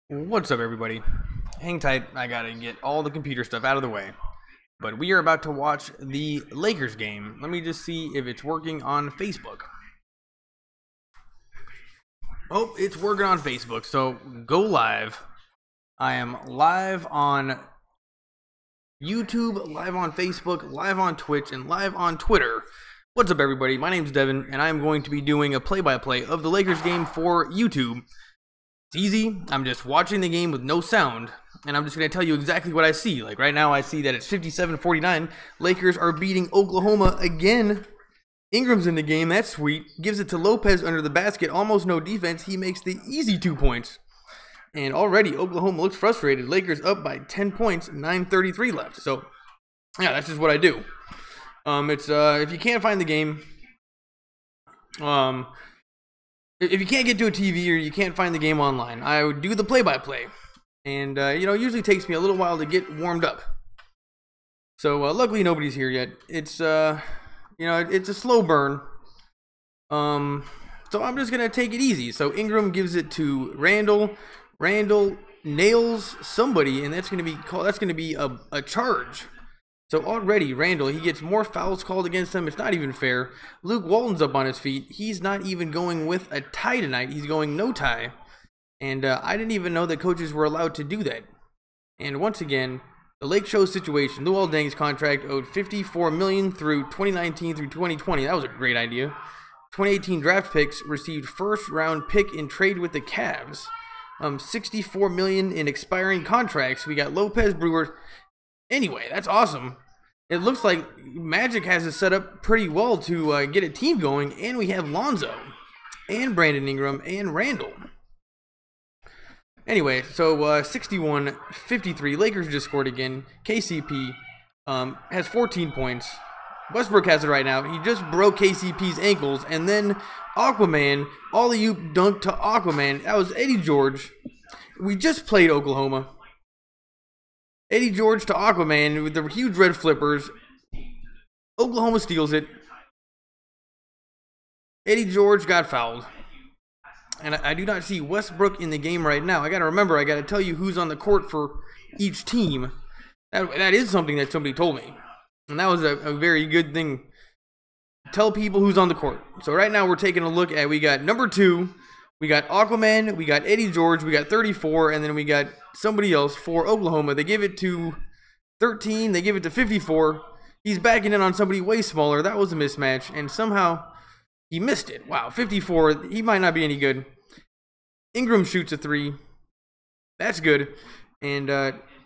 What's up, everybody? Hang tight, I gotta get all the computer stuff out of the way. But we are about to watch the Lakers game. Let me just see if it's working on Facebook. Oh, it's working on Facebook, so go live. I am live on YouTube, live on Facebook, live on Twitch, and live on Twitter. What's up, everybody? My name's Devin, and I'm going to be doing a play-by-play of the Lakers game for YouTube. It's easy. I'm just watching the game with no sound, and I'm just going to tell you exactly what I see. Like right now, I see that it's 57-49. Lakers are beating Oklahoma again. Ingram's in the game. That's sweet. Gives it to Lopez under the basket. Almost no defense. He makes the easy 2 points. And already, Oklahoma looks frustrated. Lakers up by 10 points, 9:33 left. So, yeah, that's just what I do. If you can't find the game, if you can't get to a TV or you can't find the game online, I would do the play-by-play. And, it usually takes me a little while to get warmed up. So, luckily nobody's here yet. It's, it's a slow burn. So I'm just going to take it easy. So Ingram gives it to Randall. Randall nails somebody, and that's going to be a charge. So already, Randall, he gets more fouls called against him. It's not even fair. Luke Walton's up on his feet. He's not even going with a tie tonight. He's going no tie. And I didn't even know that coaches were allowed to do that. And once again, the Lake Show situation. Luol Deng's contract owed $54 million through 2019 through 2020. That was a great idea. 2018 draft picks received first-round pick in trade with the Cavs. $64 million in expiring contracts. We got Lopez, Brewer. Anyway, that's awesome. It looks like Magic has it set up pretty well to get a team going, and we have Lonzo, and Brandon Ingram, and Randall. Anyway, so 61-53, Lakers just scored again. KCP has 14 points. Westbrook has it right now. He just broke KCP's ankles, and then Aquaman, alley-oop dunk to Aquaman. That was Eddie George. We just played Oklahoma. Eddie George to Aquaman with the huge red flippers. Oklahoma steals it. Eddie George got fouled. And I do not see Westbrook in the game right now. I got to remember, I got to tell you who's on the court for each team. That is something that somebody told me. And that was a very good thing. Tell people who's on the court. So right now we're taking a look at, we got number 2. We got Aquaman, we got Eddie George, we got 34, and then we got somebody else for Oklahoma. They give it to 13, they give it to 54. He's backing in on somebody way smaller. That was a mismatch, and somehow he missed it. Wow, 54, he might not be any good. Ingram shoots a 3. That's good. And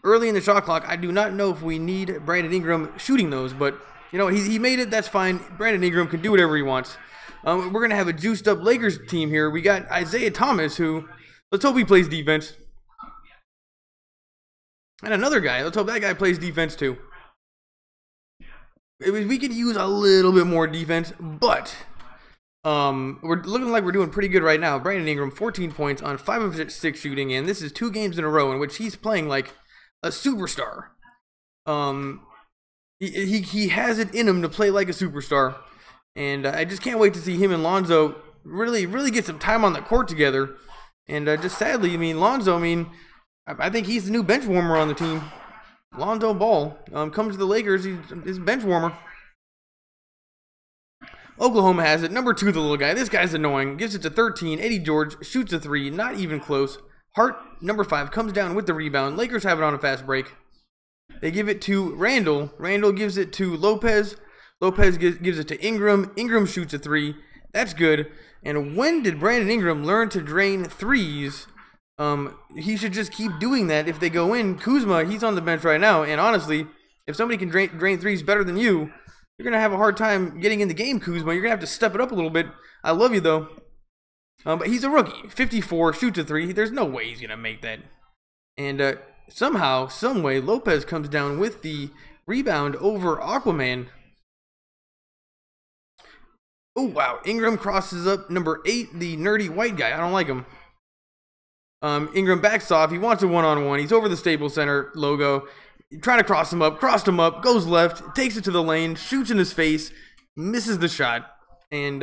early in the shot clock, I do not know if we need Brandon Ingram shooting those, but he made it, that's fine. Brandon Ingram can do whatever he wants. We're going to have a juiced up Lakers team here. We got Isaiah Thomas, who, let's hope he plays defense. And another guy, let's hope that guy plays defense too. We could use a little bit more defense, but we're looking like we're doing pretty good right now. Brandon Ingram, 14 points on 5 of 6 shooting, and this is 2 games in a row in which he's playing like a superstar. He has it in him to play like a superstar. And I just can't wait to see him and Lonzo really get some time on the court together. And just sadly, Lonzo, I think he's the new bench warmer on the team. Lonzo Ball comes to the Lakers, he's a bench warmer. Oklahoma has it. Number 2, the little guy. This guy's annoying. Gives it to 13. Eddie George shoots a 3. Not even close. Hart, number 5, comes down with the rebound. Lakers have it on a fast break. They give it to Randall. Randall gives it to Lopez. Lopez gives it to Ingram. Ingram shoots a 3. That's good. And when did Brandon Ingram learn to drain threes? He should just keep doing that if they go in. Kuzma, he's on the bench right now. And honestly, if somebody can drain threes better than you, you're going to have a hard time getting in the game, Kuzma. You're going to have to step it up a little bit. I love you, though. But he's a rookie. 54, shoots a 3. There's no way he's going to make that. And somehow, someway, Lopez comes down with the rebound over Aquaman. Oh, wow. Ingram crosses up number 8, the nerdy white guy. I don't like him. Ingram backs off. He wants a one-on-one. He's over the Staples Center logo. Trying to crossed him up, goes left, takes it to the lane, shoots in his face, misses the shot. And,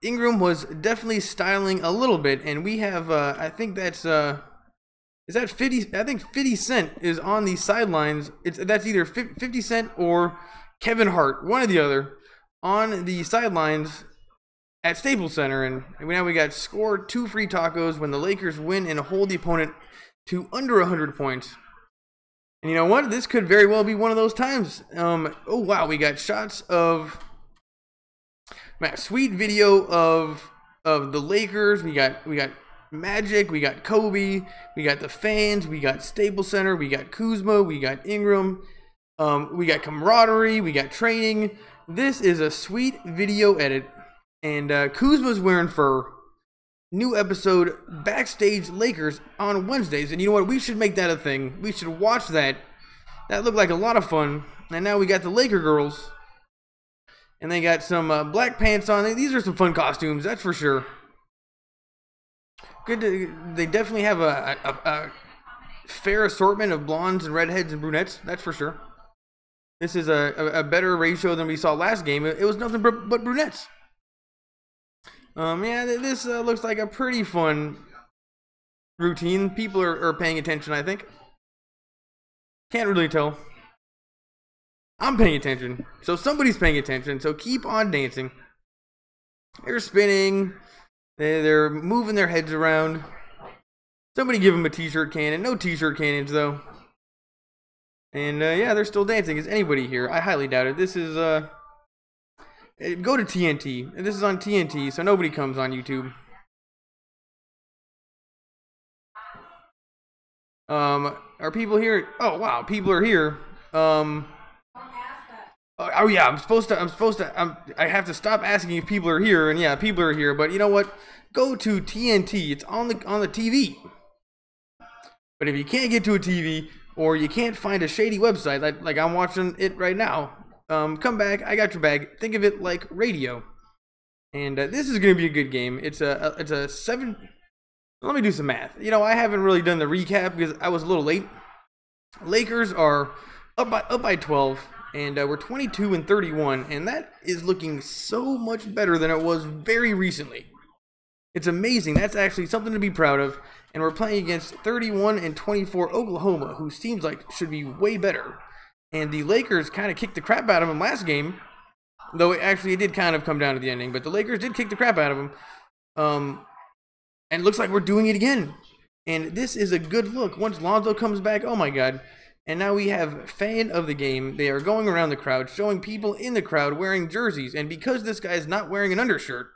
Ingram was definitely styling a little bit, and we have, I think that's, is that 50? I think 50 Cent is on the sidelines. That's either 50 Cent or Kevin Hart, one or the other, on the sidelines at Staples Center. And now we got score 2 free tacos when the Lakers win and hold the opponent to under 100 points. And you know what? This could very well be one of those times. Oh wow, we got shots of sweet video of the Lakers. We got Magic, we got Kobe, we got the fans, we got Staples Center, we got Kuzma, we got Ingram, we got camaraderie, we got training. This is a sweet video edit, and Kuzma's wearing fur. New episode, Backstage Lakers on Wednesdays, and you know what? We should make that a thing. We should watch that. That looked like a lot of fun. And now we got the Laker girls, and they got some black pants on. These are some fun costumes, that's for sure. They definitely have a fair assortment of blondes and redheads and brunettes, that's for sure. This is a better ratio than we saw last game. It was nothing but brunettes. Yeah, this looks like a pretty fun routine. People are paying attention, I think. Can't really tell. I'm paying attention, so somebody's paying attention, so keep on dancing. They're spinning. They're moving their heads around. Somebody give them a t-shirt cannon. No t-shirt cannons, though. And, yeah, they're still dancing. Is anybody here? I highly doubt it. This is, go to TNT. This is on TNT, so nobody comes on YouTube. Are people here? Oh, wow, people are here. Oh yeah, I have to stop asking if people are here, and yeah, people are here. But you know what? Go to TNT. It's on the TV. But if you can't get to a TV, or you can't find a shady website like I'm watching it right now, come back. I got your bag. Think of it like radio. And this is going to be a good game. It's a 7. Let me do some math. You know, I haven't really done the recap because I was a little late. Lakers are up by 12. And we're 22-31, and that is looking so much better than it was very recently. It's amazing. That's actually something to be proud of. And we're playing against 31-24 Oklahoma, who seems like should be way better. And the Lakers kind of kicked the crap out of them last game, though it did kind of come down to the ending. But the Lakers did kick the crap out of them. And it looks like we're doing it again. And this is a good look. Once Lonzo comes back, oh my God. And now we have fan of the game. They are going around the crowd, showing people in the crowd wearing jerseys. And because this guy is not wearing an undershirt,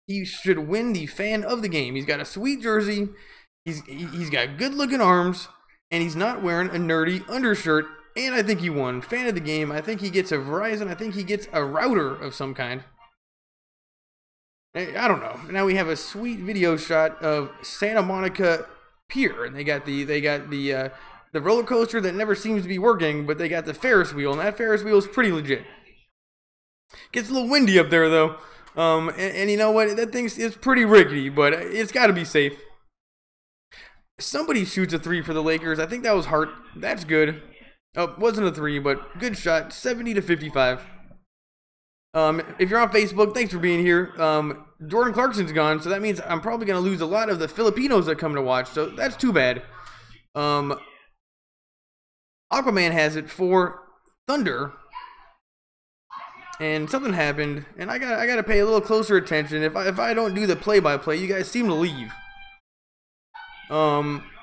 he should win the fan of the game. He's got a sweet jersey. He's got good-looking arms, and he's not wearing a nerdy undershirt. And I think he won. Fan of the game. I think he gets a Verizon. I think he gets a router of some kind. I don't know. Now we have a sweet video shot of Santa Monica Pier, and they got the roller coaster that never seems to be working, but they got the Ferris wheel, and that Ferris wheel is pretty legit. Gets a little windy up there, though. And you know what? That thing is pretty rickety, but it's got to be safe. Somebody shoots a 3 for the Lakers. I think that was Hart. That's good. Oh, wasn't a 3, but good shot. 70-55. If you're on Facebook, thanks for being here. Jordan Clarkson's gone, so that means I'm probably going to lose a lot of the Filipinos that come to watch, so that's too bad. Aquaman has it for Thunder, and something happened, and I got to pay a little closer attention. If I don't do the play-by-play, you guys seem to leave.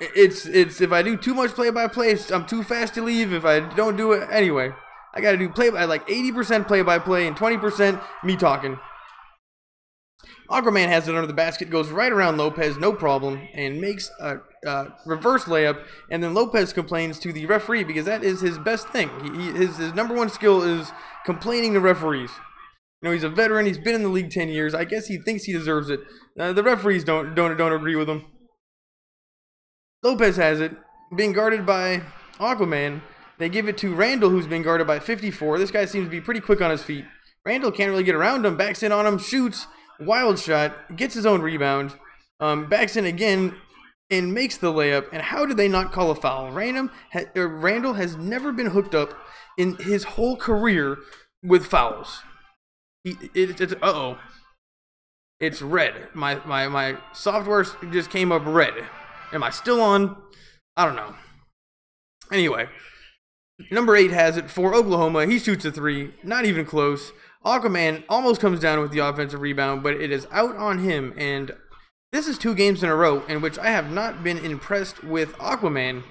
It's if I do too much play-by-play, I'm too fast to leave. If I don't do it anyway, I got to do like 80% play-by-play and 20% me talking. Aquaman has it under the basket, goes right around Lopez, no problem, and makes a reverse layup. And then Lopez complains to the referee because that is his best thing. His number one skill is complaining to referees. You know, he's a veteran. He's been in the league 10 years. I guess he thinks he deserves it. The referees don't agree with him. Lopez has it, being guarded by Aquaman. They give it to Randall, who's being guarded by 54. This guy seems to be pretty quick on his feet. Randall can't really get around him. Backs in on him, shoots. Wild shot, gets his own rebound, backs in again, and makes the layup. And how did they not call a foul? Randall has never been hooked up in his whole career with fouls. Uh-oh. It's red. My software just came up red. Am I still on? I don't know. Anyway, number 8 has it for Oklahoma. He shoots a 3. Not even close. Aquaman almost comes down with the offensive rebound, but it is out on him. And this is 2 games in a row in which I have not been impressed with Aquaman.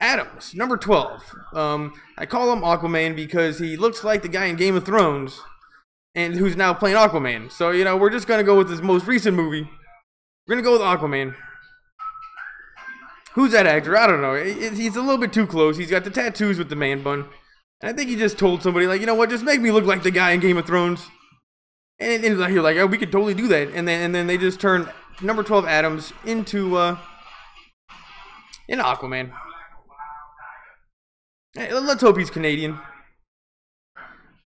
Adams, number 12. I call him Aquaman because he looks like the guy in Game of Thrones and who's now playing Aquaman. So, you know, we're just going to go with his most recent movie. We're going to go with Aquaman. Who's that actor? I don't know. He's a little bit too close. He's got the tattoos with the man bun. And I think he just told somebody, like, you know what, just make me look like the guy in Game of Thrones. And you're like, oh, we could totally do that. And then they just turned number 12 Adams into Aquaman. Hey, let's hope he's Canadian.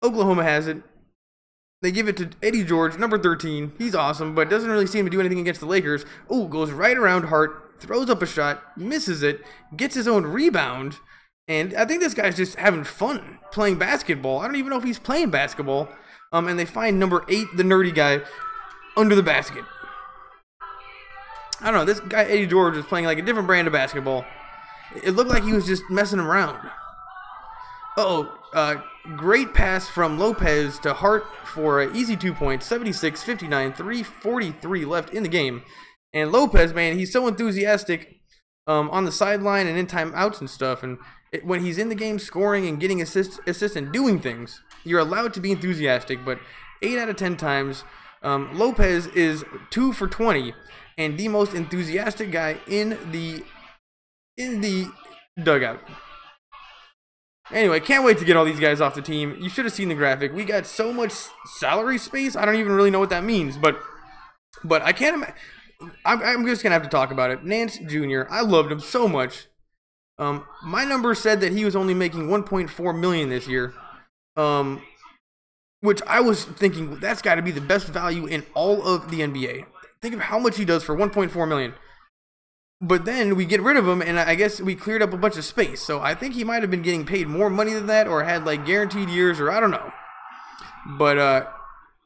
Oklahoma has it. They give it to Eddie George, number 13. He's awesome, but doesn't really seem to do anything against the Lakers. Ooh, goes right around Hart, throws up a shot, misses it, gets his own rebound. And I think this guy's just having fun playing basketball. I don't even know if he's playing basketball. And they find number 8, the nerdy guy, under the basket. I don't know, this guy Eddie George was playing like a different brand of basketball. It looked like he was just messing around. Great pass from Lopez to Hart for an easy 2 points, 76-59, 3:43 left in the game. And Lopez, man, he's so enthusiastic on the sideline and in timeouts and stuff. And when he's in the game scoring and getting assists and doing things, you're allowed to be enthusiastic. But 8 out of 10 times, Lopez is 2 for 20 and the most enthusiastic guy in the dugout. Anyway, can't wait to get all these guys off the team. You should have seen the graphic. We got so much salary space. I don't even really know what that means, but I can't imagine. I'm just gonna have to talk about it. Nance Jr. I loved him so much. My number said that he was only making 1.4 million this year, which I was thinking that's got to be the best value in all of the NBA. Think of how much he does for 1.4 million. But then we get rid of him, and I guess we cleared up a bunch of space. So I think he might have been getting paid more money than that, or had like guaranteed years, or I don't know. But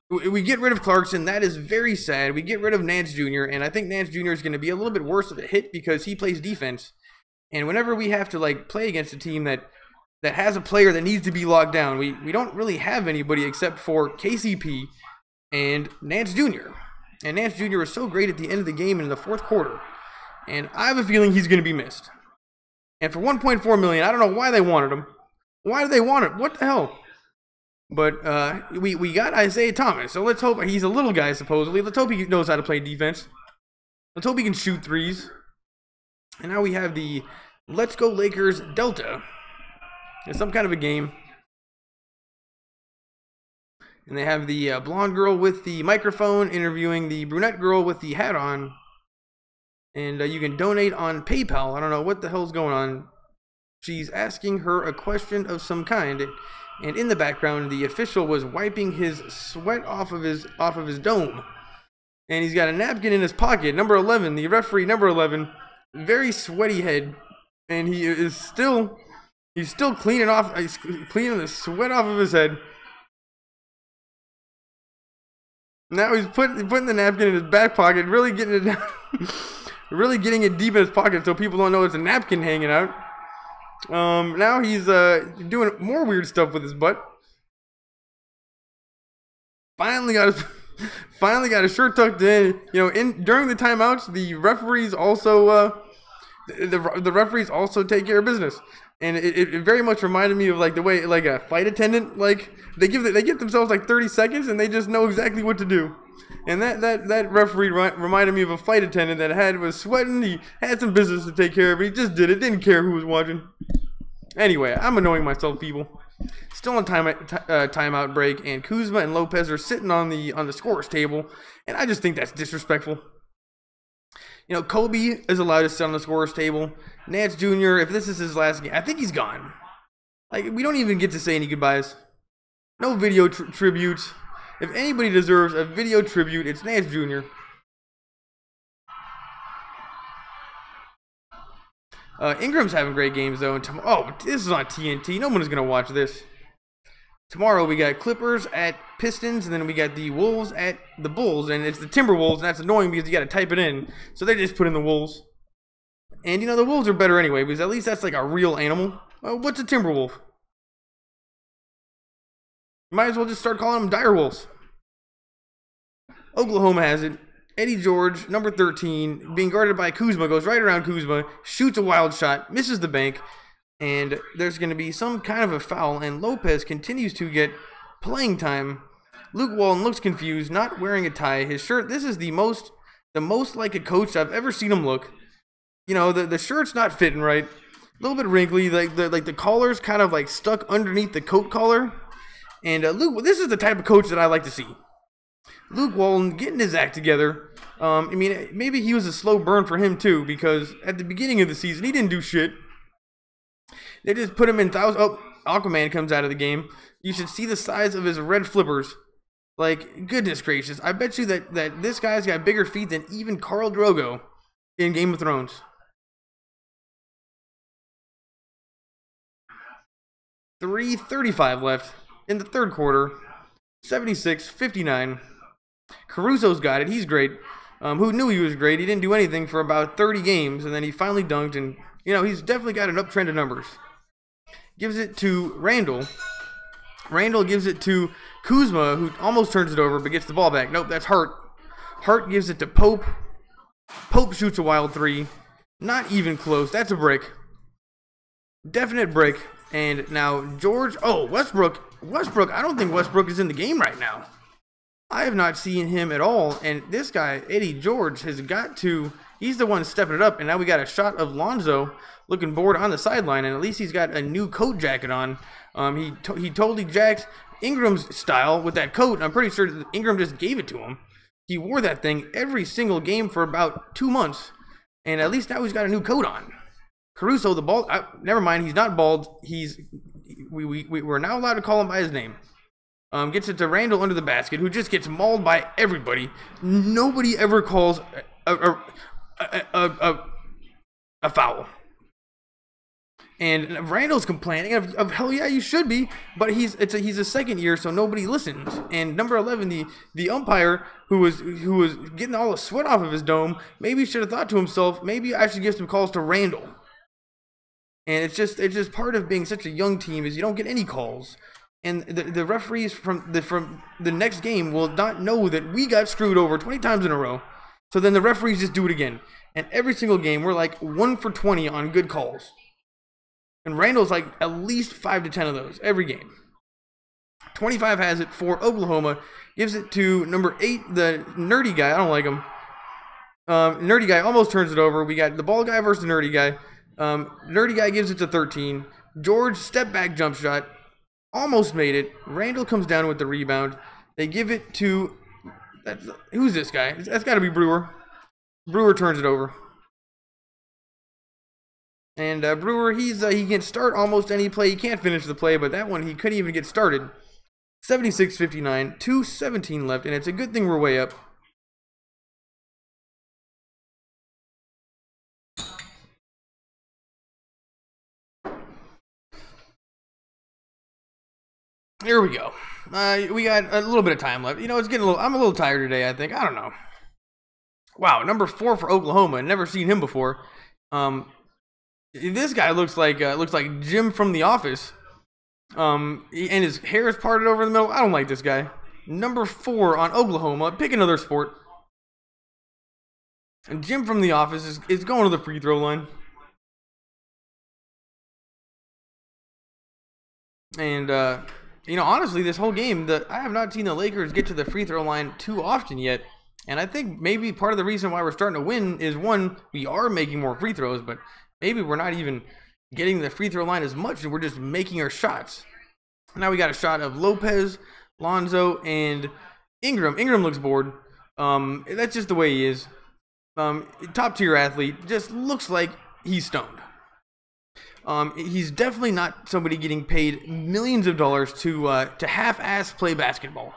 we get rid of Clarkson. That is very sad. We get rid of Nance Jr., and I think Nance Jr. is going to be a little bit worse of a hit because he plays defense. And whenever we have to like play against a team that has a player that needs to be locked down, we don't really have anybody except for KCP and Nance Jr. And Nance Jr. was so great at the end of the game and in the fourth quarter. And I have a feeling he's going to be missed. And for 1.4 million, I don't know why they wanted him. Why do they want it? What the hell? But we got Isaiah Thomas, so let's hope he's a little guy supposedly. Let's hope he knows how to play defense. Let's hope he can shoot threes. And now we have the Let's Go Lakers Delta. It's some kind of a game. And they have the blonde girl with the microphone interviewing the brunette girl with the hat on. And you can donate on PayPal. I don't know what the hell's going on. She's asking her a question of some kind. And in the background, the official was wiping his sweat off of his dome. And he's got a napkin in his pocket. Number 11, the referee, number 11, very sweaty head. And he's still cleaning the sweat off of his head. Now he's putting the napkin in his back pocket, really getting it down. Really getting it deep in his pocket so people don't know it's a napkin hanging out. Now he's doing more weird stuff with his butt. Finally got his shirt tucked in. You know, during the timeouts, the referees also the referees also take care of business. And it very much reminded me of like the way like a flight attendant, like they give themselves like 30 seconds and they just know exactly what to do. And that referee reminded me of a flight attendant that was sweating. He had some business to take care of. He just did it. Didn't care who was watching. Anyway, I'm annoying myself, people. Still on timeout break, and Kuzma and Lopez are sitting on the scorer's table, and I just think that's disrespectful. You know, Kobe is allowed to sit on the scorer's table. Nance Jr., if this is his last game, I think he's gone. Like, we don't even get to say any goodbyes. No video tributes. If anybody deserves a video tribute, it's Nance Jr. Ingram's having great games, though. Oh, this is on TNT. No one is going to watch this. Tomorrow we got Clippers at Pistons, and then we got the Wolves at the Bulls, and it's the Timberwolves, and that's annoying because you got to type it in. So they just put in the Wolves. And, you know, the Wolves are better anyway, because at least that's like a real animal. What's a Timberwolf? Might as well just start calling them direwolves. Oklahoma has it. Eddie George, number 13, being guarded by Kuzma, goes right around Kuzma, shoots a wild shot, misses the bank, and there's going to be some kind of a foul, and Lopez continues to get playing time. Luke Walton looks confused, not wearing a tie. His shirt, this is the most like a coach I've ever seen him look. You know, the shirt's not fitting right. A little bit wrinkly, like the collar's kind of like stuck underneath the coat collar. And Luke, this is the type of coach that I like to see. Luke Walton getting his act together. I mean, maybe he was a slow burn for him too, because at the beginning of the season, he didn't do shit. They just put him in thousands. Oh, Aquaman comes out of the game. You should see the size of his red flippers. Like, goodness gracious. I bet you that this guy's got bigger feet than even Khal Drogo in Game of Thrones. 3:35 left in the third quarter. 76-59. Caruso's got it. He's great. Who knew he was great? He didn't do anything for about 30 games, and then he finally dunked, and, you know, he's definitely got an uptrend of numbers. Gives it to Randall. Randall gives it to Kuzma, who almost turns it over, but gets the ball back. Nope, that's Hart. Hart gives it to Pope. Pope shoots a wild three. Not even close. That's a brick. Definite brick. And now George. Oh, Westbrook. Westbrook. I don't think Westbrook is in the game right now. I have not seen him at all. And this guy, Eddie George, has got to. He's the one stepping it up. And now we got a shot of Lonzo looking bored on the sideline. And at least he's got a new coat jacket on. He totally jacked Ingram's style with that coat. I'm pretty sure that Ingram just gave it to him. He wore that thing every single game for about 2 months. And at least now he's got a new coat on. Caruso, the bald, never mind, he's not bald. We're now allowed to call him by his name. Gets it to Randall under the basket, who just gets mauled by everybody. Nobody ever calls a foul. And Randall's complaining of hell yeah, you should be, but he's a second year, so nobody listens. And number 11, the umpire who was getting all the sweat off of his dome, maybe should have thought to himself, maybe I should give some calls to Randall. And it's just part of being such a young team is you don't get any calls. And the referees from the next game will not know that we got screwed over 20 times in a row. So then the referees just do it again. And every single game we're like 1 for 20 on good calls. And Randall's like at least 5 to 10 of those every game. 25 has it for Oklahoma. Gives it to number 8, the nerdy guy. I don't like him. Nerdy guy almost turns it over. We got the ball guy versus the nerdy guy. Nerdy guy gives it to 13. George, step back jump shot. Almost made it. Randall comes down with the rebound. They give it to... who's this guy? That's got to be Brewer. Brewer turns it over. And Brewer, he can start almost any play. He can't finish the play, but that one he couldn't even get started. 76-59, 2:17 left, and it's a good thing we're way up. Here we go. We got a little bit of time left. You know, it's getting I'm a little tired today, I think. I don't know. Wow, number 4 for Oklahoma. Never seen him before. This guy looks like Jim from The Office. And his hair is parted over in the middle. I don't like this guy. Number 4 on Oklahoma. Pick another sport. And Jim from The Office is going to the free throw line. And you know, honestly, this whole game, I have not seen the Lakers get to the free throw line too often yet. And I think maybe part of the reason why we're starting to win is, one, we are making more free throws, but maybe we're not even getting the free throw line as much, and we're just making our shots. Now we got a shot of Lopez, Lonzo, and Ingram. Ingram looks bored. That's just the way he is. Top tier athlete, just looks like he's stoned. He's definitely not somebody getting paid millions of dollars to half-ass play basketball.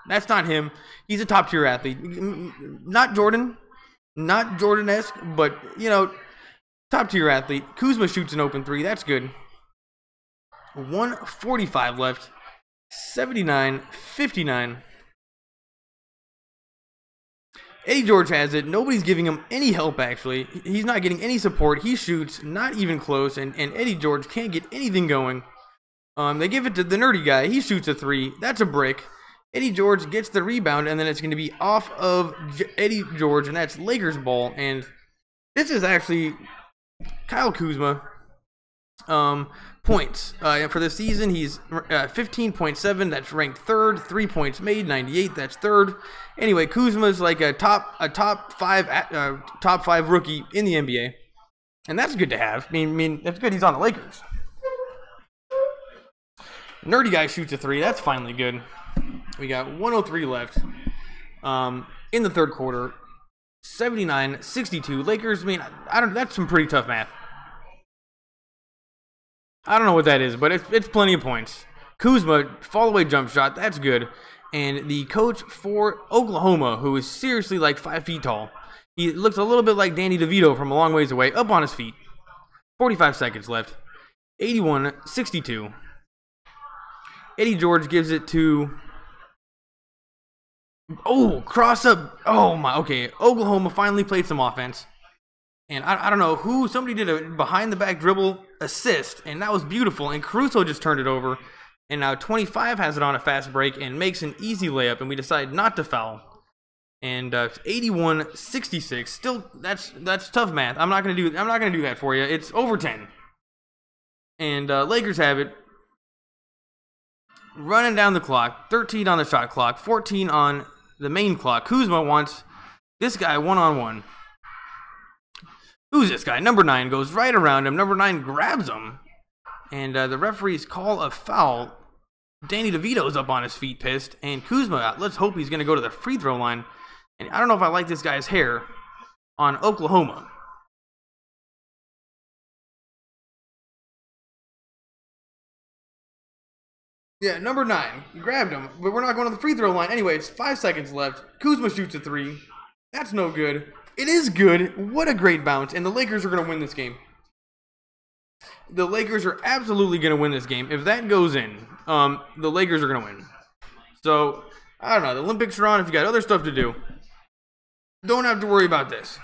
That's not him. He's a top-tier athlete. Not Jordan. Not Jordan-esque, but, you know, top-tier athlete. Kuzma shoots an open 3. That's good. 1:45 left. 79-59. Eddie George has it. Nobody's giving him any help, actually. He's not getting any support. He shoots, not even close, and Eddie George can't get anything going. They give it to the nerdy guy. He shoots a three. That's a brick. Eddie George gets the rebound, and then it's going to be off of Eddie George, and that's Lakers ball. And this is actually Kyle Kuzma. Points for the season, he's 15.7. That's ranked third. 3 points made, 98. That's third. Anyway, Kuzma's like a top five rookie in the NBA, and that's good to have. I mean that's good. He's on the Lakers. Nerdy guy shoots a three. That's finally good. We got 103 left in the third quarter. 79-62. Lakers. I mean, I don't. That's some pretty tough math. I don't know what that is, but it's plenty of points. Kuzma, fall away jump shot, that's good. And the coach for Oklahoma, who is seriously like 5 feet tall, he looks a little bit like Danny DeVito from a long ways away, up on his feet. 45 seconds left. 81-62. Eddie George gives it to... Oh, cross up. Oh my, okay. Oklahoma finally played some offense. And I don't know who, somebody did a behind-the-back dribble assist, and that was beautiful. And Caruso just turned it over. And now 25 has it on a fast break and makes an easy layup, and we decide not to foul. And 81-66. Still, that's tough math. I'm not gonna do that for you. It's over 10. And Lakers have it. Running down the clock. 13 on the shot clock. 14 on the main clock. Kuzma wants this guy one-on-one. Who's this guy? Number 9 goes right around him. Number 9 grabs him. And the referees call a foul. Danny DeVito's up on his feet pissed. And Kuzma, let's hope he's going to go to the free throw line. And I don't know if I like this guy's hair on Oklahoma. Yeah, number 9. Grabbed him. But we're not going to the free throw line. Anyways, 5 seconds left. Kuzma shoots a 3. That's no good. It is good. What a great bounce. And the Lakers are going to win this game. The Lakers are absolutely going to win this game. If that goes in, the Lakers are going to win. So, I don't know. The Olympics are on. If you got other stuff to do, don't have to worry about this.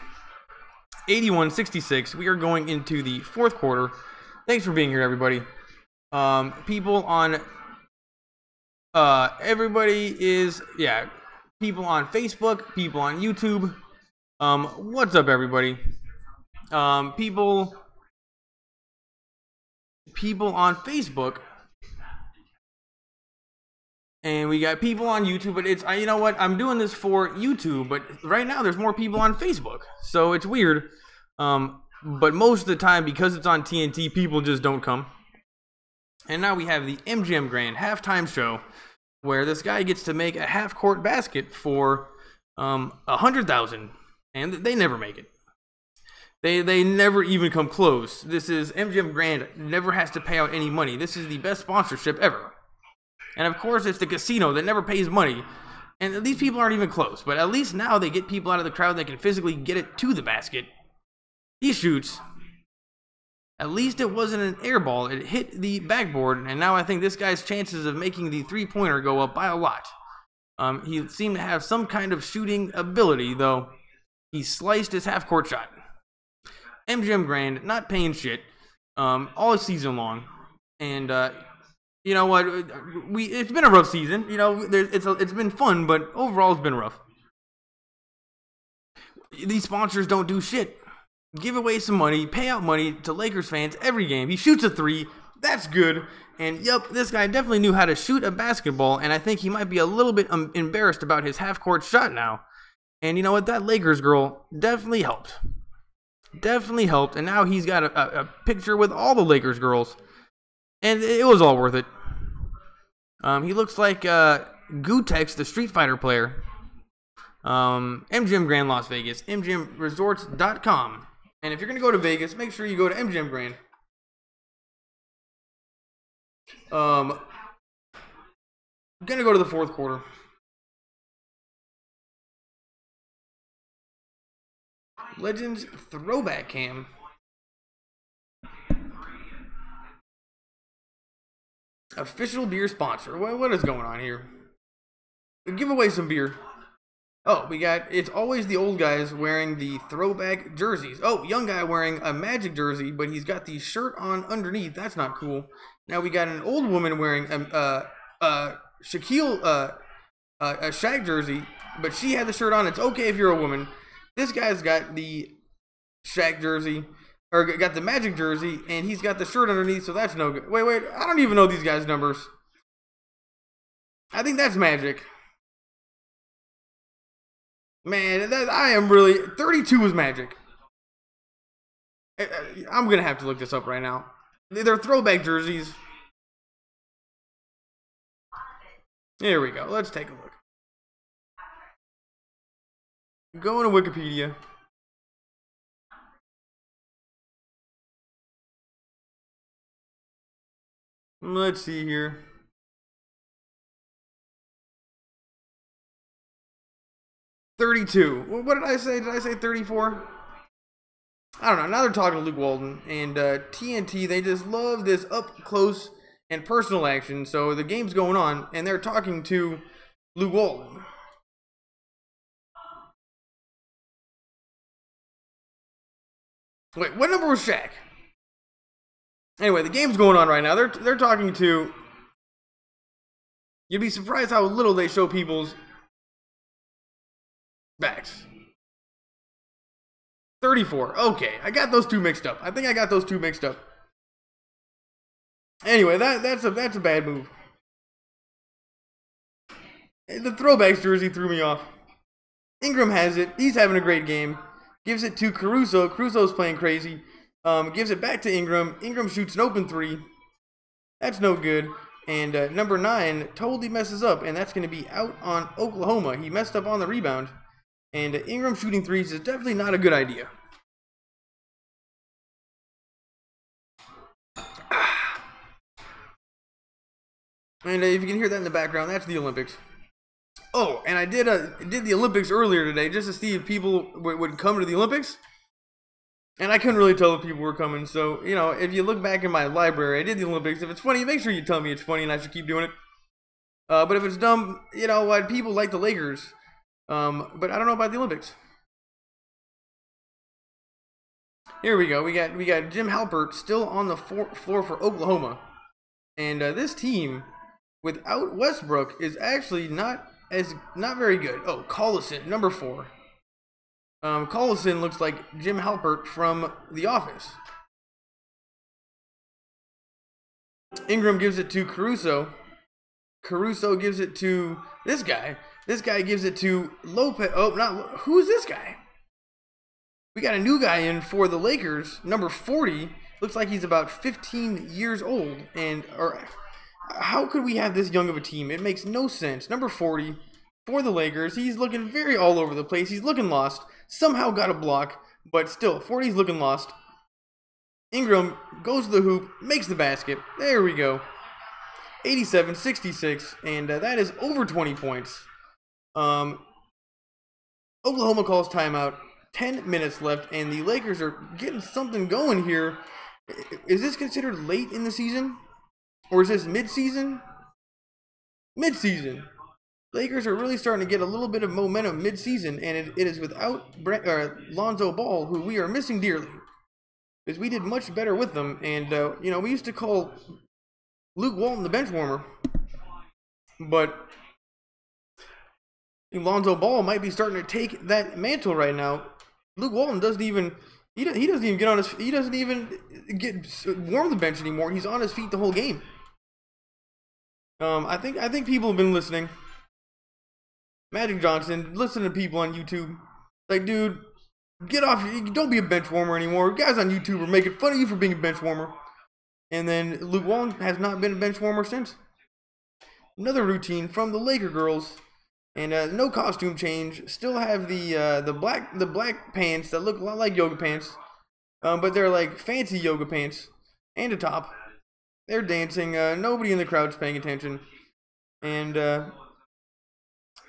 81-66. We are going into the fourth quarter. Thanks for being here, everybody. People on... everybody is... Yeah. People on Facebook. People on YouTube. What's up, everybody? People on Facebook, and we got people on YouTube. But it's you know what? I'm doing this for YouTube, but right now there's more people on Facebook, so it's weird. But most of the time, because it's on TNT, people just don't come. And now we have the MGM Grand halftime show, where this guy gets to make a half-court basket for $100,000. And they never make it. They never even come close. This is MGM Grand never has to pay out any money. This is the best sponsorship ever. And of course, it's the casino that never pays money. And these people aren't even close. But at least now they get people out of the crowd that can physically get it to the basket. He shoots. At least it wasn't an air ball. It hit the backboard. And now I think this guy's chances of making the three-pointer go up by a lot. He seemed to have some kind of shooting ability, though. He sliced his half-court shot. MGM Grand, not paying shit, all season long. And, you know what, it's been a rough season. You know, it's been fun, but overall it's been rough. These sponsors don't do shit. Give away some money, pay out money to Lakers fans every game. He shoots a 3. That's good. And, yep, this guy definitely knew how to shoot a basketball, and I think he might be a little bit embarrassed about his half-court shot now. And you know what? That Lakers girl definitely helped. Definitely helped. And now he's got a picture with all the Lakers girls. And it was all worth it. He looks like Gutex, the Street Fighter player. MGM Grand Las Vegas. MGMResorts.com. And if you're going to go to Vegas, make sure you go to MGM Grand. I'm going to go to the fourth quarter. Legends throwback cam. Official beer sponsor. What is going on here? Give away some beer. Oh, it's always the old guys wearing the throwback jerseys. Oh, young guy wearing a Magic jersey, but he's got the shirt on underneath. That's not cool. Now we got an old woman wearing a Shaq jersey, but she had the shirt on. It's okay if you're a woman. This guy's got the Shaq jersey, or got the Magic jersey, and he's got the shirt underneath, so that's no good. Wait, I don't even know these guys' numbers. I think that's Magic. Man, I am really... 32 is Magic. I'm going to have to look this up right now. They're throwback jerseys. Here we go. Let's take a look. Going to Wikipedia. Let's see here. $32. What did I say? Did I say 34? I don't know. Now they're talking to Luke Walton. And TNT, they just love this up close and personal action. So the game's going on, and they're talking to Luke Walton. Wait, what number was Shaq? Anyway, the game's going on right now. They're talking to... You'd be surprised how little they show people's backs. 34. Okay, I got those two mixed up. I think I got those two mixed up. Anyway, that's a bad move. The throwbacks jersey threw me off. Ingram has it. He's having a great game. Gives it to Caruso. Caruso's playing crazy. Gives it back to Ingram. Ingram shoots an open three. That's no good. And number 9 totally messes up, and that's going to be out on Oklahoma. He messed up on the rebound. And Ingram shooting threes is definitely not a good idea. And if you can hear that in the background, that's the Olympics. Oh, and I did the Olympics earlier today just to see if people would come to the Olympics. And I couldn't really tell if people were coming. So, you know, if you look back in my library, I did the Olympics. If it's funny, make sure you tell me it's funny and I should keep doing it. But if it's dumb, you know what, people like the Lakers. But I don't know about the Olympics. Here we go. We got Jim Halpert still on the floor for Oklahoma. And this team, without Westbrook, is actually not very good. Oh, Collison, number 4. Collison looks like Jim Halpert from The Office. Ingram gives it to Caruso. Caruso gives it to this guy. This guy gives it to Lopez. Oh, who's this guy? We got a new guy in for the Lakers, number 40. Looks like he's about 15 years old. How could we have this young of a team? It makes no sense. Number 40 for the Lakers. He's looking very all over the place. He's looking lost. Somehow got a block, but still, 40's looking lost. Ingram goes to the hoop, makes the basket. There we go. 87-66, and that is over 20 points. Oklahoma calls timeout. 10 minutes left, and the Lakers are getting something going here. Is this considered late in the season? Or is this mid-season? Mid-season. Lakers are really starting to get a little bit of momentum mid-season, and it is without Lonzo Ball, who we are missing dearly. Because we did much better with them, and, you know, we used to call Luke Walton the bench warmer. But Lonzo Ball might be starting to take that mantle right now. Luke Walton doesn't even get on his, he doesn't even get warm the bench anymore. He's on his feet the whole game. I think people have been listening. Magic Johnson, listen to people on YouTube. Like, dude, get off, don't be a bench warmer anymore. Guys on YouTube are making fun of you for being a bench warmer. And then Luke Walton has not been a bench warmer since. Another routine from the Laker girls. And no costume change. Still have the black pants that look a lot like yoga pants. But they're like fancy yoga pants. And a top. They're dancing. Nobody in the crowd's paying attention. And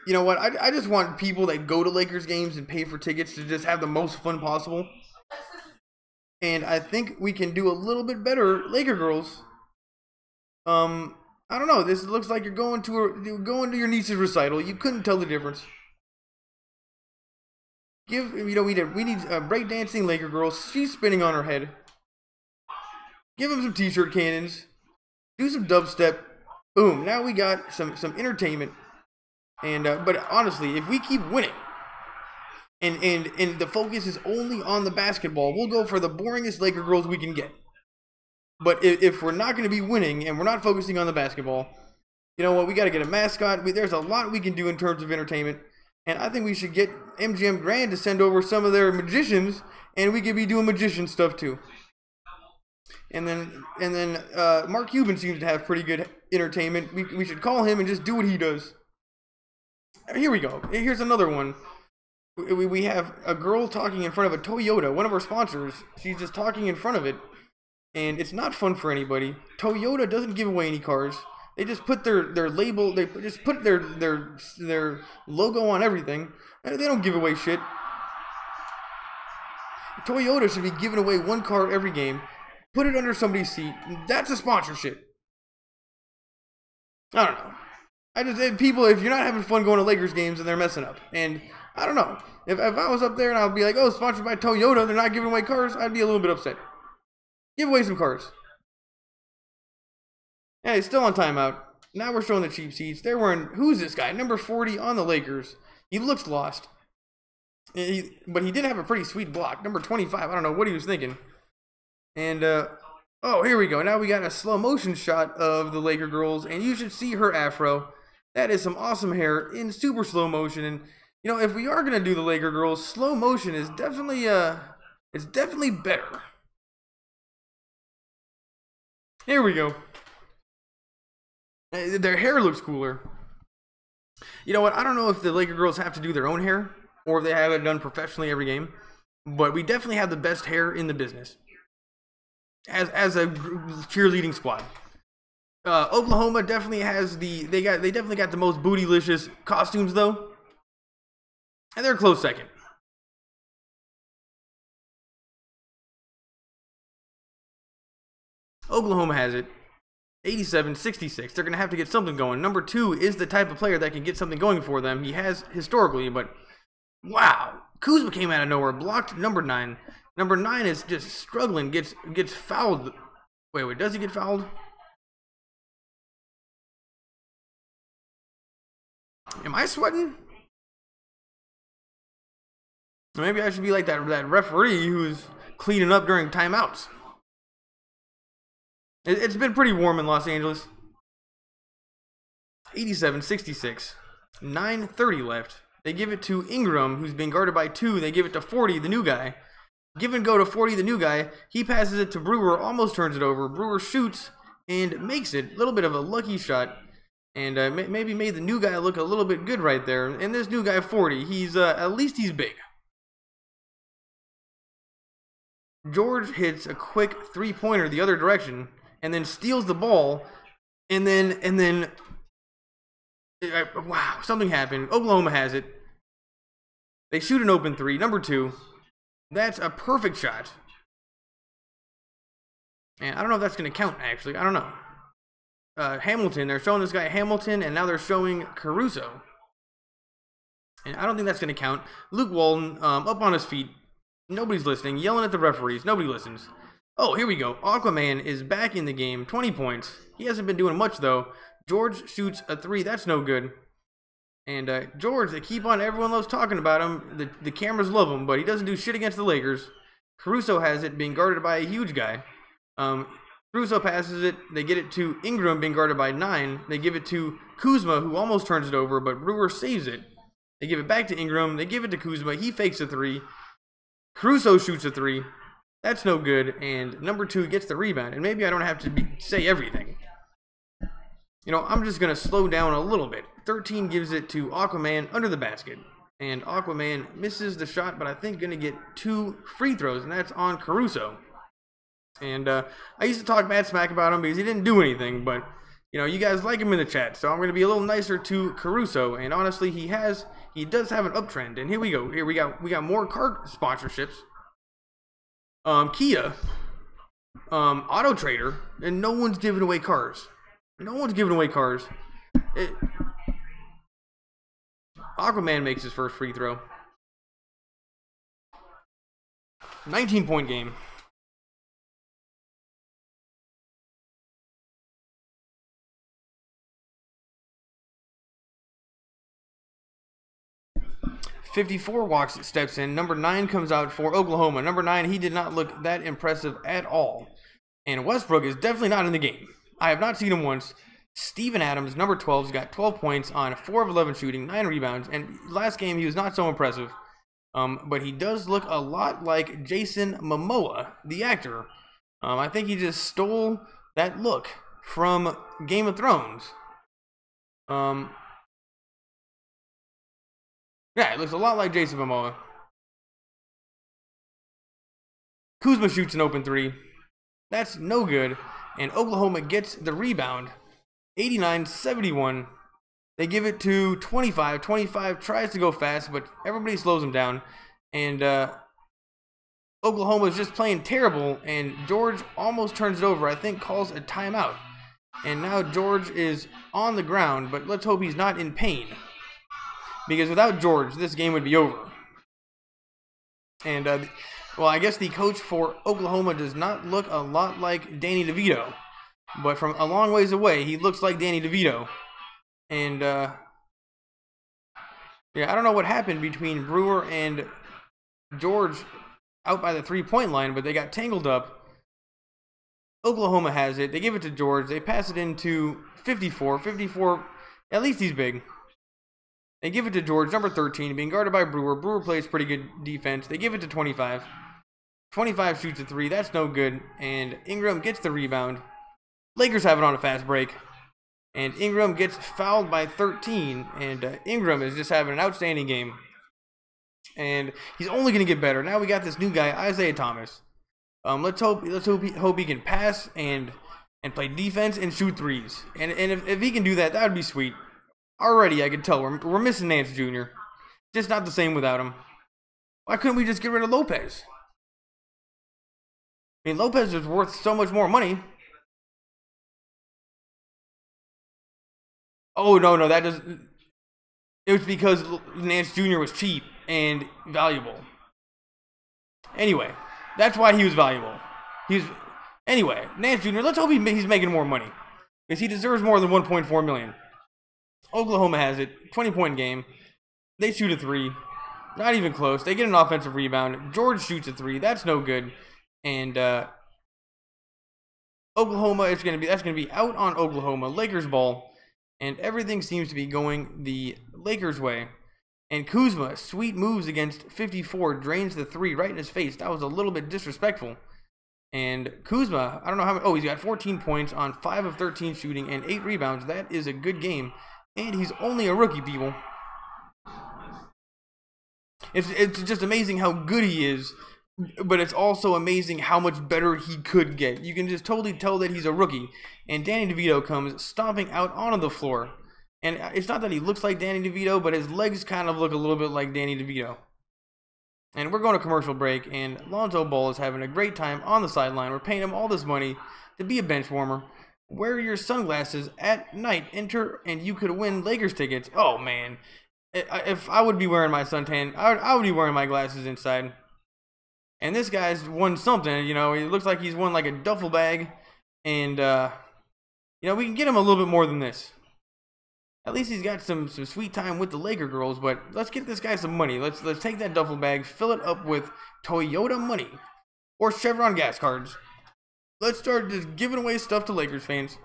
you know what? I just want people that go to Lakers games and pay for tickets to just have the most fun possible. And I think we can do a little bit better, Laker girls. I don't know. This looks like you're going to your niece's recital. You couldn't tell the difference. We need breakdancing Laker girls. She's spinning on her head. Give them some t-shirt cannons. Do some dubstep. Boom. Now we got some entertainment. And but honestly, if we keep winning, and the focus is only on the basketball, we'll go for the boringest Laker girls we can get. But if we're not going to be winning and we're not focusing on the basketball, you know what? We got to get a mascot. There's a lot we can do in terms of entertainment. And I think we should get MGM Grand to send over some of their magicians, and we could be doing magician stuff too. And then Mark Cuban seems to have pretty good entertainment. We should call him and just do what he does. Here we go. Here's another one. We have a girl talking in front of a Toyota, one of our sponsors. She's just talking in front of it, and it's not fun for anybody. Toyota doesn't give away any cars. They just put their label, they just put their logo on everything. They don't give away shit. Toyota should be giving away one car every game. Put it under somebody's seat. That's a sponsorship. I don't know. I just said, people, if you're not having fun going to Lakers games, then they're messing up. And I don't know. If I was up there and I'd be like, oh, sponsored by Toyota, they're not giving away cars, I'd be a little bit upset. Give away some cars. Hey, still on timeout. Now we're showing the cheap seats. They're wearing, who's this guy? Number 40 on the Lakers. He looks lost. But he did have a pretty sweet block. Number 25, I don't know what he was thinking. And, oh, here we go. Now we got a slow motion shot of the Laker girls. And you should see her afro. That is some awesome hair in super slow motion. And, you know, if we are going to do the Laker girls, slow motion is definitely, it's definitely better. Here we go. Their hair looks cooler. You know what? I don't know if the Laker girls have to do their own hair or if they have it done professionally every game. But we definitely have the best hair in the business as a cheerleading squad. Oklahoma definitely has they definitely got the most bootylicious costumes though, and they're a close second. Oklahoma has it. 87-66. They're going to have to get something going. Number 2 is the type of player that can get something going for them. He has historically, but wow. Kuzma came out of nowhere, blocked number 9. Number 9 is just struggling, gets fouled. Wait, does he get fouled? Am I sweating? Maybe I should be like that referee who's cleaning up during timeouts. It's been pretty warm in Los Angeles. 87-66. 9:30 left. They give it to Ingram, who's being guarded by 2. They give it to 40, the new guy. Give and go to 40, the new guy. He passes it to Brewer, almost turns it over. Brewer shoots and makes it. A little bit of a lucky shot. And maybe made the new guy look a little bit good right there. And this new guy, 40, he's at least he's big. George hits a quick three-pointer the other direction. And then steals the ball, and then wow, something happened. Oklahoma has it. They shoot an open 3, number 2. That's a perfect shot. And I don't know if that's going to count, actually. I don't know. Hamilton, they're showing this guy Hamilton, and now they're showing Caruso. And I don't think that's going to count. Luke Walton, up on his feet. Nobody's listening, yelling at the referees. Nobody listens. Oh, here we go. Aquaman is back in the game. 20 points. He hasn't been doing much, though. George shoots a 3. That's no good. And George, they keep on. Everyone loves talking about him. The cameras love him, but he doesn't do shit against the Lakers. Caruso has it, being guarded by a huge guy. Caruso passes it. They get it to Ingram, being guarded by 9. They give it to Kuzma, who almost turns it over, but Brewer saves it. They give it back to Ingram. They give it to Kuzma. He fakes a 3. Caruso shoots a 3. That's no good, and number 2 gets the rebound. And maybe I don't have to say everything. You know, I'm just going to slow down a little bit. 13 gives it to Aquaman under the basket. And Aquaman misses the shot, but I think going to get 2 free throws, and that's on Caruso. And I used to talk bad smack about him because he didn't do anything, but, you know, you guys like him in the chat, so I'm going to be a little nicer to Caruso. And honestly, he does have an uptrend. And here we go. Here we got more car sponsorships. Kia, Auto Trader, and no one's giving away cars. No one's giving away cars. Aquaman makes his first free throw. 19-point game. .54 walks, steps in. Number 9 comes out for Oklahoma. Number 9, he did not look that impressive at all. And Westbrook is definitely not in the game. I have not seen him once. Steven Adams, number 12, has got 12 points on 4 of 11 shooting, 9 rebounds. And last game, he was not so impressive. But he does look a lot like Jason Momoa, the actor. I think he just stole that look from Game of Thrones. Yeah, it looks a lot like Jason Momoa. Kuzma shoots an open 3. That's no good. And Oklahoma gets the rebound. 89-71. They give it to 25. 25 tries to go fast, but everybody slows him down. And Oklahoma is just playing terrible. And George almost turns it over. I think calls a timeout. And now George is on the ground, but let's hope he's not in pain. Because without George, this game would be over. And, well, I guess the coach for Oklahoma does not look a lot like Danny DeVito. But from a long ways away, he looks like Danny DeVito. And, yeah, I don't know what happened between Brewer and George out by the three-point line, but they got tangled up. Oklahoma has it. They give it to George. They pass it into 54. 54, at least he's big. They give it to George, number 13, being guarded by Brewer. Brewer plays pretty good defense. They give it to 25. 25 shoots a 3. That's no good. And Ingram gets the rebound. Lakers have it on a fast break. And Ingram gets fouled by 13. And Ingram is just having an outstanding game. And he's only going to get better. Now we got this new guy, Isaiah Thomas. Let's hope he can pass and play defense and shoot threes. And if he can do that, that would be sweet. Already, I can tell we're missing Nance Jr. Just not the same without him. Why couldn't we just get rid of Lopez? I mean, Lopez is worth so much more money. Oh, no, that doesn't... It was because Nance Jr. was cheap and valuable. Anyway, that's why he was valuable. Anyway, Nance Jr., let's hope he's making more money. Because he deserves more than $1.4 million. Oklahoma has it. 20-point game. They shoot a 3. Not even close. They get an offensive rebound. George shoots a 3. That's no good. And Oklahoma, that's going to be out on Oklahoma. Lakers ball. And everything seems to be going the Lakers way. And Kuzma, sweet moves against 54, drains the 3 right in his face. That was a little bit disrespectful. And Kuzma, I don't know how many. Oh, he's got 14 points on 5 of 13 shooting and 8 rebounds. That is a good game. And he's only a rookie, people. It's just amazing how good he is, but it's also amazing how much better he could get. You can just totally tell that he's a rookie. And Danny DeVito comes stomping out onto the floor. And it's not that he looks like Danny DeVito, but his legs kind of look a little bit like Danny DeVito. And we're going to commercial break, and Lonzo Ball is having a great time on the sideline. We're paying him all this money to be a bench warmer. Wear your sunglasses at night. Enter, and you could win Lakers tickets. Oh, man. If I would be wearing my suntan, I would be wearing my glasses inside. And this guy's won something. You know, it looks like he's won like a duffel bag. And, you know, we can get him a little bit more than this. At least he's got some sweet time with the Laker girls. But let's get this guy some money. Let's take that duffel bag, fill it up with Toyota money or Chevron gas cards. Let's start just giving away stuff to Lakers fans.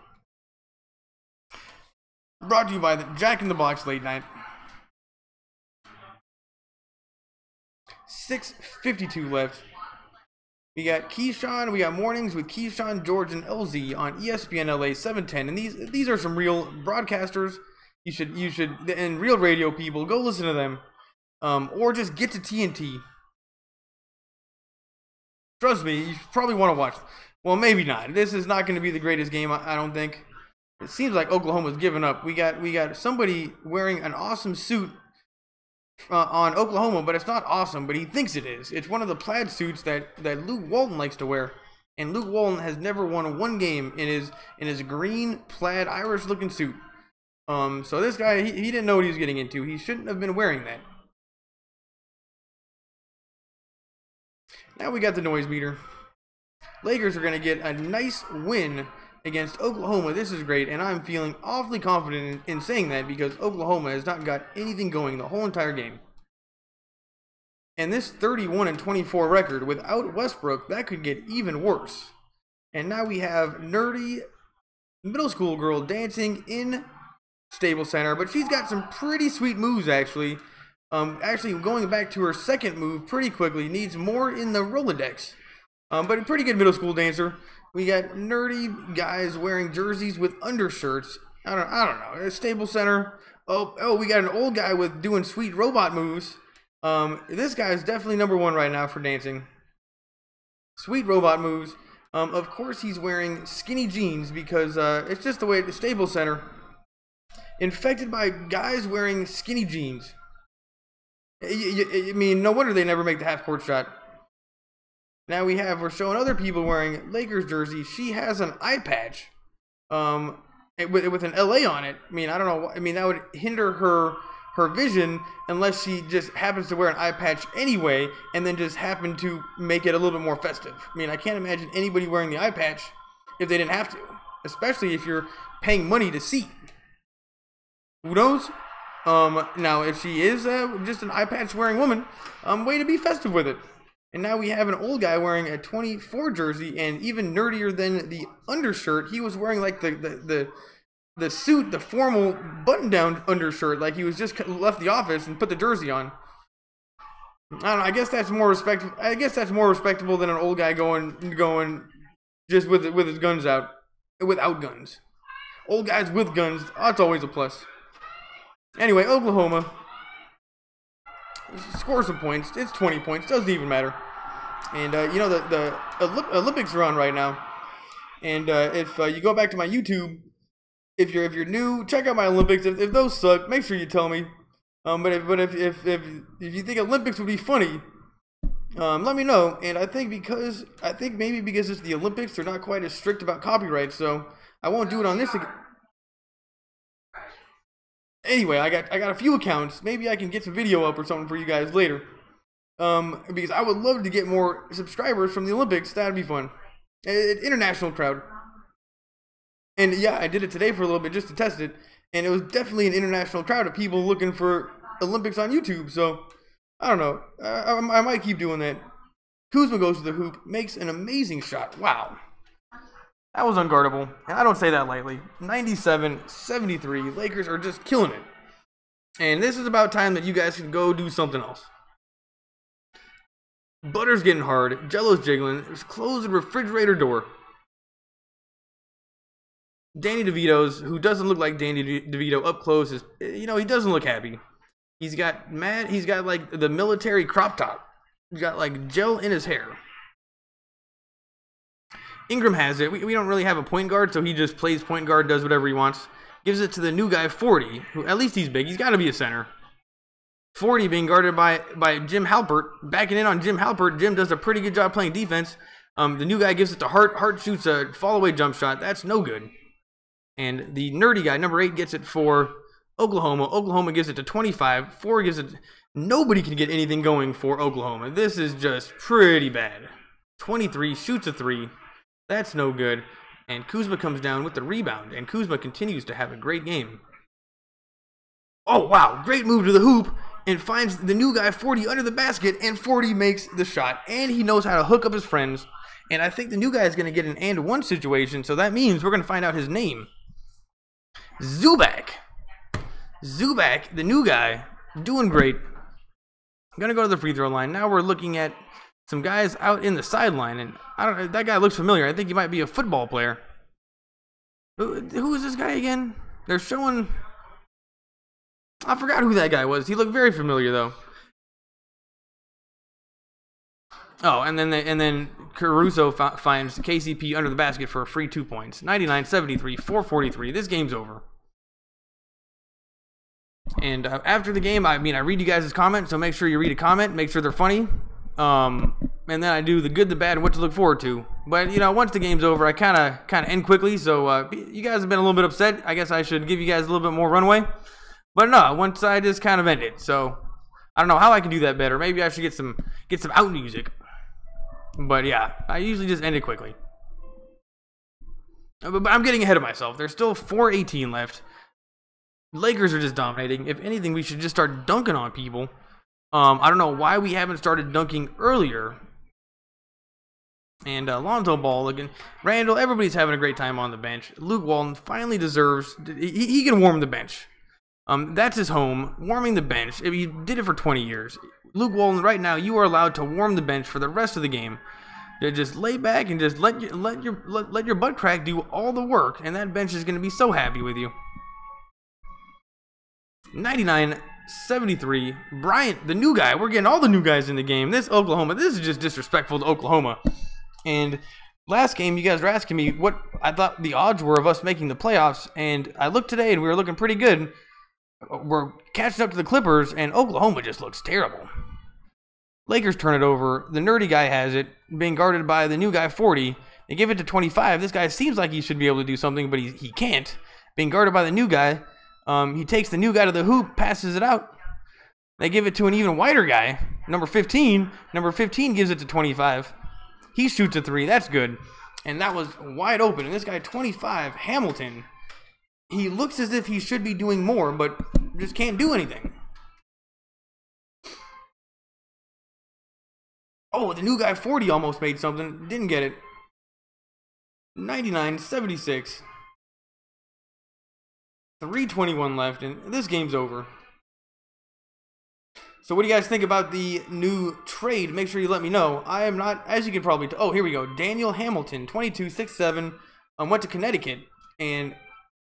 Brought to you by the Jack in the Box Late Night. 6:52 left. We got Keyshawn. We got mornings with Keyshawn, George, and LZ on ESPN LA 710. And these are some real broadcasters. You should, and real radio people, go listen to them. Or just get to TNT. Trust me, you probably want to watch. Well, maybe not. This is not going to be the greatest game, I don't think. It seems like Oklahoma's given up. We got somebody wearing an awesome suit on Oklahoma, but it's not awesome, but he thinks it is. It's one of the plaid suits that Luke Walton likes to wear. And Luke Walton has never won one game in his green plaid Irish looking suit. So this guy, he didn't know what he was getting into. He shouldn't have been wearing that. Now we got the noise meter. Lakers are going to get a nice win against Oklahoma. This is great, and I'm feeling awfully confident in saying that because Oklahoma has not got anything going the whole entire game. And this 31-24 record without Westbrook, that could get even worse. And now we have nerdy middle school girl dancing in Staples Center, but she's got some pretty sweet moves actually. Actually going back to her second move pretty quickly, needs more in the Rolodex. But a pretty good middle school dancer. We got nerdy guys wearing jerseys with undershirts. I don't know. It's Staples Center. Oh, we got an old guy with doing sweet robot moves. This guy is definitely number one right now for dancing. Sweet robot moves. Of course he's wearing skinny jeans because it's just the way at the Staples Center. Infected by guys wearing skinny jeans. I mean, no wonder they never make the half-court shot. Now we're showing other people wearing Lakers jerseys. She has an eye patch, with an LA on it. I mean, I don't know. I mean, that would hinder her vision unless she just happens to wear an eye patch anyway, and then just happen to make it a little bit more festive. I mean, I can't imagine anybody wearing the eye patch if they didn't have to, especially if you're paying money to see. Who knows? Now, if she is just an eye patch wearing woman, way to be festive with it. And now we have an old guy wearing a 24 jersey, and even nerdier than the undershirt, he was wearing like the suit, the formal button-down undershirt, like he was just left the office and put the jersey on. I don't know. I guess that's more respectable. I guess that's more respectable than an old guy going just with his guns out, without guns. Old guys with guns, that's always a plus. Anyway, Oklahoma score some points. It's 20 points. Doesn't even matter. And you know the Olympics are on right now. And if you go back to my YouTube, if you're new, check out my Olympics. If those suck, make sure you tell me. But if you think Olympics would be funny, let me know. And I think maybe because it's the Olympics, they're not quite as strict about copyright, so I won't do it on this again. Anyway, I got a few accounts. Maybe I can get some video up or something for you guys later. Because I would love to get more subscribers from the Olympics. That'd be fun. International crowd. And yeah, I did it today for a little bit just to test it. And it was definitely an international crowd of people looking for Olympics on YouTube. So, I don't know. I might keep doing that. Kuzma goes to the hoop, makes an amazing shot. Wow. That was unguardable, and I don't say that lightly. 97-73. Lakers are just killing it. And this is about time that you guys can go do something else. Butter's getting hard. Jello's jiggling. Just close the refrigerator door. Danny DeVito's, who doesn't look like Danny DeVito up close, is, he doesn't look happy. He's got like the military crop top. He's got like gel in his hair. Ingram has it. We don't really have a point guard, so he just plays point guard, does whatever he wants. Gives it to the new guy, 40, who at least he's big. He's got to be a center. 40 being guarded by Jim Halpert. Backing in on Jim Halpert. Jim does a pretty good job playing defense. The new guy gives it to Hart. Hart shoots a fall-away jump shot. That's no good. And the nerdy guy, number 8, gets it for Oklahoma. Oklahoma gives it to 25. 4 gives it... Nobody can get anything going for Oklahoma. This is just pretty bad. 23 shoots a 3. That's no good. And Kuzma comes down with the rebound. And Kuzma continues to have a great game. Oh, wow. Great move to the hoop. And finds the new guy, 40, under the basket. And 40 makes the shot. And he knows how to hook up his friends. And I think the new guy is going to get an and-one situation. So that means we're going to find out his name. Zubac. Zubac, the new guy, doing great. I'm going to go to the free throw line. Now we're looking at some guys out in the sideline, and I don't know, that guy looks familiar. I think he might be a football player. Who is this guy again? They're showing... I forgot who that guy was. He looked very familiar, though. Oh, and then Caruso finds KCP under the basket for a free 2 points. 99-73, 4:43. This game's over. And after the game, I read you guys' comments, so make sure you read a comment. Make sure they're funny. And then I do the good, the bad, and what to look forward to. But you know, once the game's over, I kind of end quickly. So you guys have been a little bit upset. I guess I should give you guys a little bit more runway. But no, once I just kind of ended. So I don't know how I can do that better. Maybe I should get some out music. But yeah, I usually just end it quickly. But I'm getting ahead of myself. There's still 4:18 left. Lakers are just dominating. If anything, we should just start dunking on people. I don't know why we haven't started dunking earlier. And Lonzo Ball looking. Randall, everybody's having a great time on the bench. Luke Walton finally deserves. He can warm the bench. That's his home. Warming the bench. He did it for 20 years. Luke Walton, right now, you are allowed to warm the bench for the rest of the game. Just lay back and just let your butt crack do all the work, and that bench is going to be so happy with you. 99-73. Bryant, the new guy. We're getting all the new guys in the game. This is just disrespectful to Oklahoma. And last game, you guys were asking me what I thought the odds were of us making the playoffs, and I looked today, and we were looking pretty good. We're catching up to the Clippers, and Oklahoma just looks terrible. Lakers turn it over. The nerdy guy has it, being guarded by the new guy, 40. They give it to 25. This guy seems like he should be able to do something, but he can't. Being guarded by the new guy. He takes the new guy to the hoop, passes it out. They give it to an even wider guy, number 15. Number 15 gives it to 25. He shoots a 3. That's good. And that was wide open. And this guy, 25, Hamilton, he looks as if he should be doing more, but just can't do anything. Oh, the new guy, 40, almost made something. Didn't get it. 99-76. 3:21 left, and this game's over. So what do you guys think about the new trade? Make sure you let me know. I am not, as you can probably oh, here we go. Daniel Hamilton, 22, 6'7", went to Connecticut, and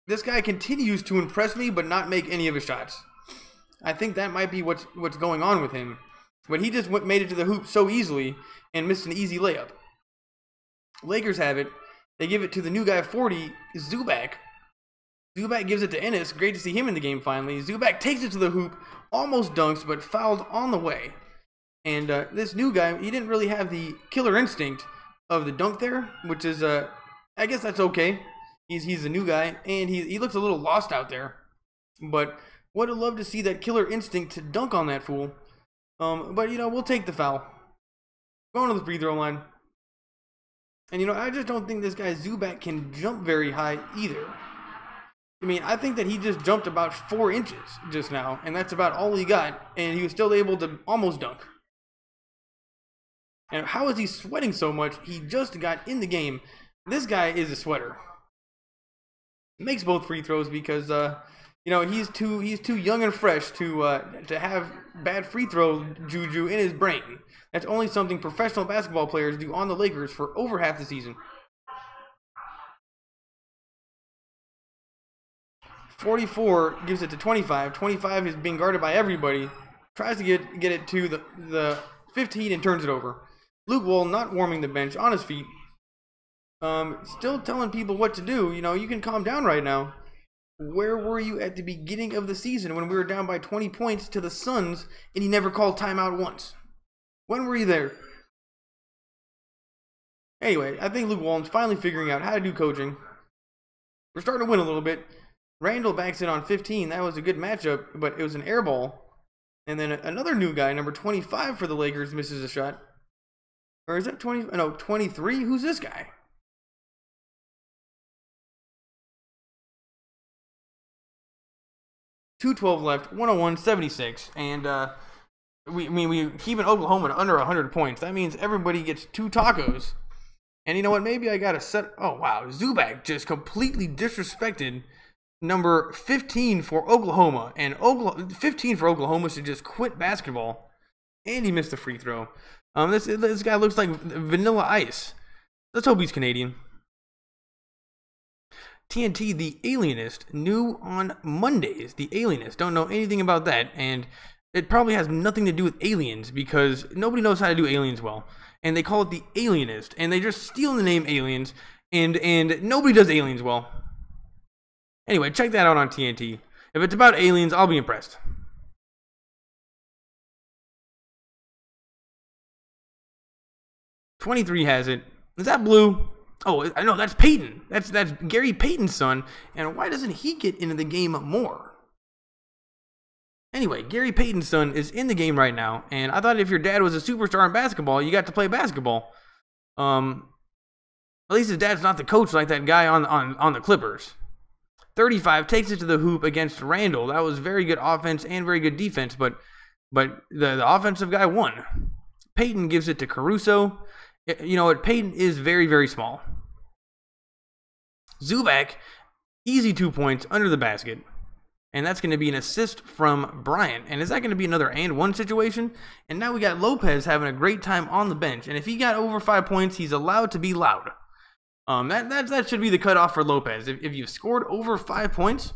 this guy continues to impress me, but not make any of his shots. I think that might be what's going on with him. But he just made it to the hoop so easily and missed an easy layup. Lakers have it. They give it to the new guy, 40, Zubac. Zubac gives it to Ennis. Great to see him in the game finally. Zubac takes it to the hoop, almost dunks, but fouled on the way. And this new guy, he didn't really have the killer instinct of the dunk there, which is, I guess that's okay. He's a new guy, and he looks a little lost out there. But would have loved to see that killer instinct to dunk on that fool. But, you know, we'll take the foul. Going to the free throw line. And, you know, I just don't think this guy Zubac can jump very high either. I mean, I think that he just jumped about 4 inches just now, and that's about all he got, and he was still able to almost dunk. And how is he sweating so much? He just got in the game. This guy is a sweater. Makes both free throws because, you know, he's too young and fresh to have bad free throw juju in his brain. That's only something professional basketball players do on the Lakers for over half the season. 44 gives it to 25. 25 is being guarded by everybody. Tries to get it to the 15 and turns it over. Luke Walton not warming the bench on his feet. Still telling people what to do. You know, you can calm down right now. Where were you at the beginning of the season when we were down by 20 points to the Suns and he never called timeout once? When were you there? Anyway, I think Luke Walton's finally figuring out how to do coaching. We're starting to win a little bit. Randall backs it on 15. That was a good matchup, but it was an air ball. And then another new guy, number 25 for the Lakers, misses a shot. Or is that 20? No, 23? Who's this guy? .212 left, 101-76. And we keeping Oklahoma to under 100 points. That means everybody gets 2 tacos. And you know what? Maybe I got to set... Oh, wow. Zubac just completely disrespected number 15 for Oklahoma. And 15 for Oklahoma should just quit basketball. And he missed the free throw. This guy looks like Vanilla Ice. Let's hope he's Canadian. TNT, the Alienist, new on Mondays. The Alienist. Don't know anything about that. And it probably has nothing to do with aliens because nobody knows how to do aliens well. And they call it the Alienist. And they just steal the name Aliens. And nobody does aliens well. Anyway, check that out on TNT. If it's about aliens, I'll be impressed. .23 has it. Is that Blue? Oh, I know, that's Peyton. That's Gary Payton's son. And why doesn't he get into the game more? Anyway, Gary Payton's son is in the game right now. And I thought if your dad was a superstar in basketball, you got to play basketball. At least his dad's not the coach like that guy on the Clippers. 35 takes it to the hoop against Randall. That was very good offense and very good defense, but the offensive guy won. Peyton gives it to Caruso. You know what? Peyton is very, very small. Zubac, easy 2 points under the basket. And that's going to be an assist from Bryant. And is that going to be another and one situation? And now we got Lopez having a great time on the bench. And if he got over 5 points, he's allowed to be loud. That should be the cutoff for Lopez. If you've scored over 5 points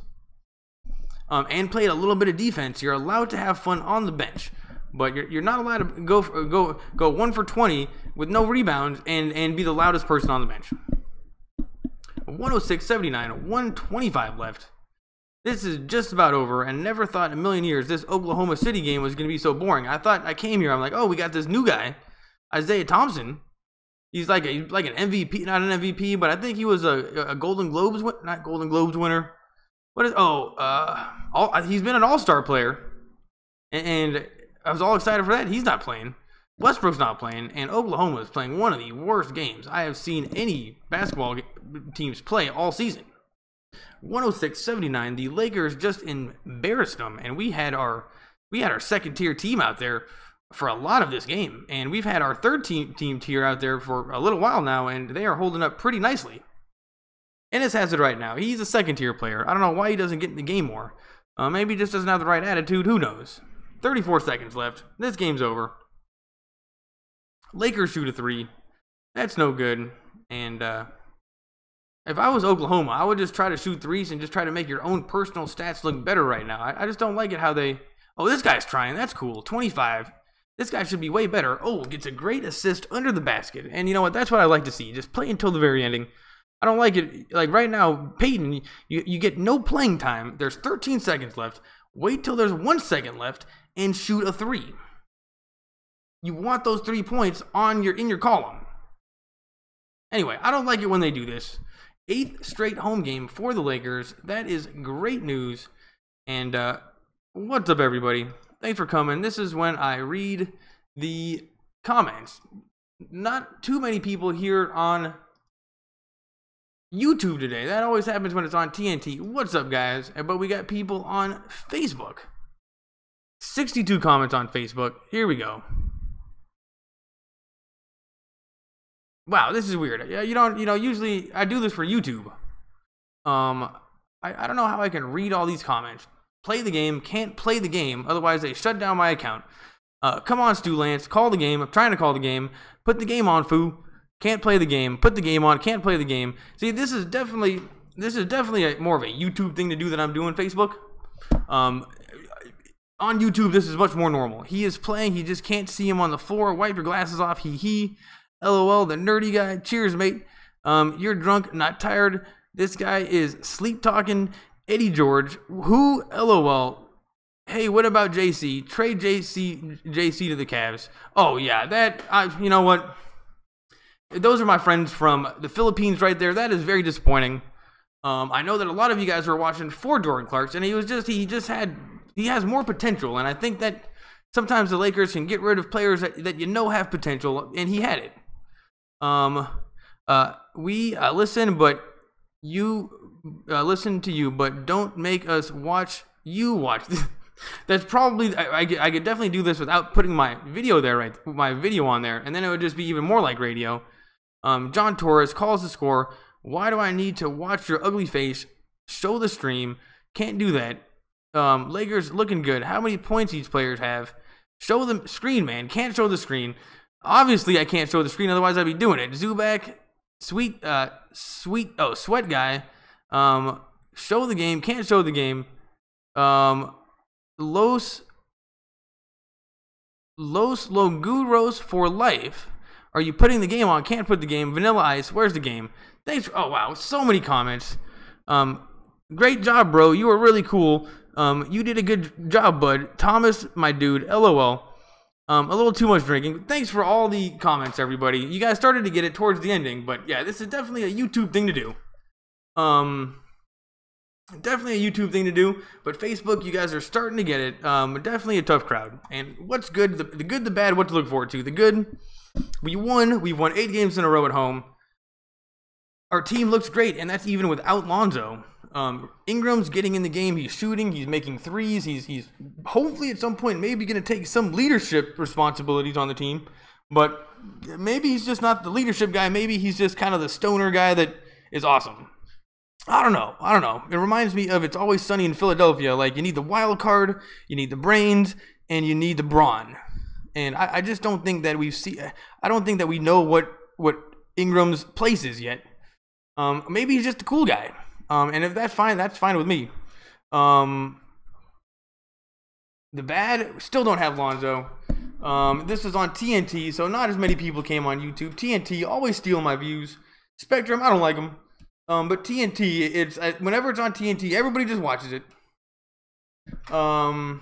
and played a little bit of defense, you're allowed to have fun on the bench. But you're not allowed to go 1 for 20 with no rebounds and be the loudest person on the bench. 106-79, 125 left. This is just about over, and never thought in a million years this Oklahoma City game was going to be so boring. I came here, I'm like, oh, we got this new guy, Isaiah Thompson. He's like an MVP, not an MVP, but I think he was a Golden Globes, not Golden Globes winner. What is? He's been an All-Star player, and I was all excited for that. He's not playing. Westbrook's not playing, and Oklahoma is playing one of the worst games I have seen any basketball teams play all season. 106-79. The Lakers just embarrassed them, and we had our second-tier team out there for a lot of this game, and we've had our third team tier out there for a little while now, and they are holding up pretty nicely. Ennis has it right now. He's a second-tier player. I don't know why he doesn't get in the game more. Maybe he just doesn't have the right attitude. Who knows? 34 seconds left. This game's over. Lakers shoot a 3. That's no good. And if I was Oklahoma, I would just try to shoot threes and just try to make your own personal stats look better right now. I just don't like it how they... Oh, this guy's trying. That's cool. 25. This guy should be way better. Oh, gets a great assist under the basket. And you know what? That's what I like to see. Just play until the very ending. I don't like it. Like right now, Peyton, you get no playing time. There's 13 seconds left. Wait till there's 1 second left and shoot a 3. You want those 3 points in your column. Anyway, I don't like it when they do this. 8th straight home game for the Lakers. That is great news. And what's up, everybody? Thanks for coming. This is when I read the comments. Not too many people here on YouTube today. That always happens when it's on TNT. What's up, guys? But we got people on Facebook. 62 comments on Facebook. Here we go. Wow, this is weird. Yeah, usually I do this for YouTube. I don't know how I can read all these comments. Play the game, can't play the game, otherwise they shut down my account. Come on, Stu Lance, call the game. I'm trying to call the game. Put the game on, foo. Can't play the game. Put the game on, can't play the game. See, this is definitely more of a YouTube thing to do than I'm doing Facebook. On YouTube, this is much more normal. He is playing, he just can't see him on the floor. Wipe your glasses off, he. LOL, the nerdy guy. Cheers, mate. You're drunk, not tired. This guy is sleep talking. Eddie George. Who? LOL. Hey, what about JC? Trade JC to the Cavs. Oh yeah, you know what? Those are my friends from the Philippines right there. That is very disappointing. I know that a lot of you guys were watching for Jordan Clarkson, and he has more potential, and I think that sometimes the Lakers can get rid of players that have potential, and he had it. We listen, but you listen to you, but don't make us watch you watch. That's probably I could definitely do this without putting my video on there, and then it would just be even more like radio. John Torres calls the score. Why do I need to watch your ugly face? Show the stream. Can't do that. Lakers looking good. How many points each players have? Show the screen, man. Can't show the screen. Obviously, I can't show the screen. Otherwise, I'd be doing it. Zubac, sweat guy. Show the game. Can't show the game. Los Loguros for life. Are you putting the game on? Can't put the game. Vanilla Ice. Where's the game? Thanks. Oh, wow. So many comments. Great job, bro. You were really cool. You did a good job, bud. Thomas, my dude. LOL. A little too much drinking. Thanks for all the comments, everybody. You guys started to get it towards the ending, but yeah, this is definitely a YouTube thing to do. Definitely a YouTube thing to do, but Facebook, you guys are starting to get it. Definitely a tough crowd. And what's good, the good, the bad, what to look forward to. The good, we've won 8 games in a row at home. Our team looks great, and that's even without Lonzo. Ingram's getting in the game, he's shooting, he's making threes, he's hopefully at some point maybe going to take some leadership responsibilities on the team, but maybe he's just not the leadership guy, maybe he's just kind of the stoner guy that is awesome. I don't know. It reminds me of It's Always Sunny in Philadelphia. Like, you need the wild card, you need the brains, and you need the brawn. And I just don't think that I don't think that we know what Ingram's place is yet. Maybe he's just a cool guy. And if that's fine with me. The bad, still don't have Lonzo. This is on TNT, so not as many people came on YouTube. TNT always steal my views. Spectrum, I don't like them. But TNT, whenever it's on TNT, everybody just watches it. What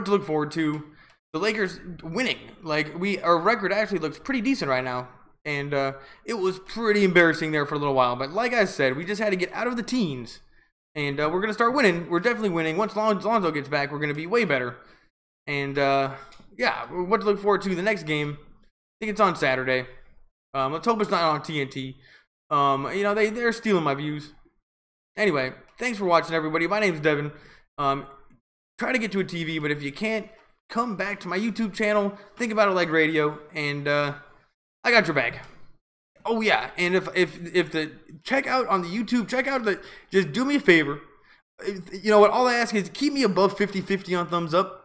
to look forward to? The Lakers winning. Like, our record actually looks pretty decent right now. And it was pretty embarrassing there for a little while. But like I said, we just had to get out of the teens. And we're going to start winning. We're definitely winning. Once Lonzo gets back, we're going to be way better. And, yeah, what to look forward to the next game. I think it's on Saturday. Let's hope it's not on TNT. You know, they're stealing my views. Anyway, thanks for watching, everybody. My name's Devin. Try to get to a TV, but if you can't, come back to my YouTube channel. Think about it like radio, and I got your back. Oh yeah, and if the check out on the YouTube, just do me a favor. You know what? All I ask is keep me above 50-50 on thumbs up.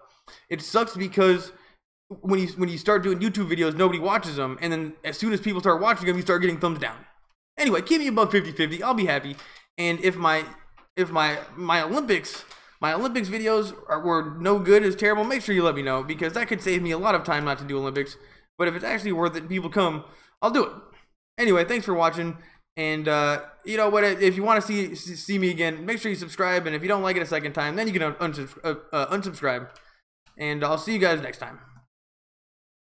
It sucks because when you start doing YouTube videos, nobody watches them, and then as soon as people start watching them, you start getting thumbs down. Anyway, keep me above 50-50. I'll be happy. And if my Olympics videos were no good, is terrible, make sure you let me know, because that could save me a lot of time not to do Olympics. But if it's actually worth it and people come, I'll do it. Anyway, thanks for watching. And you know what? If you want to see me again, make sure you subscribe. And if you don't like it a second time, then you can unsubscribe. And I'll see you guys next time.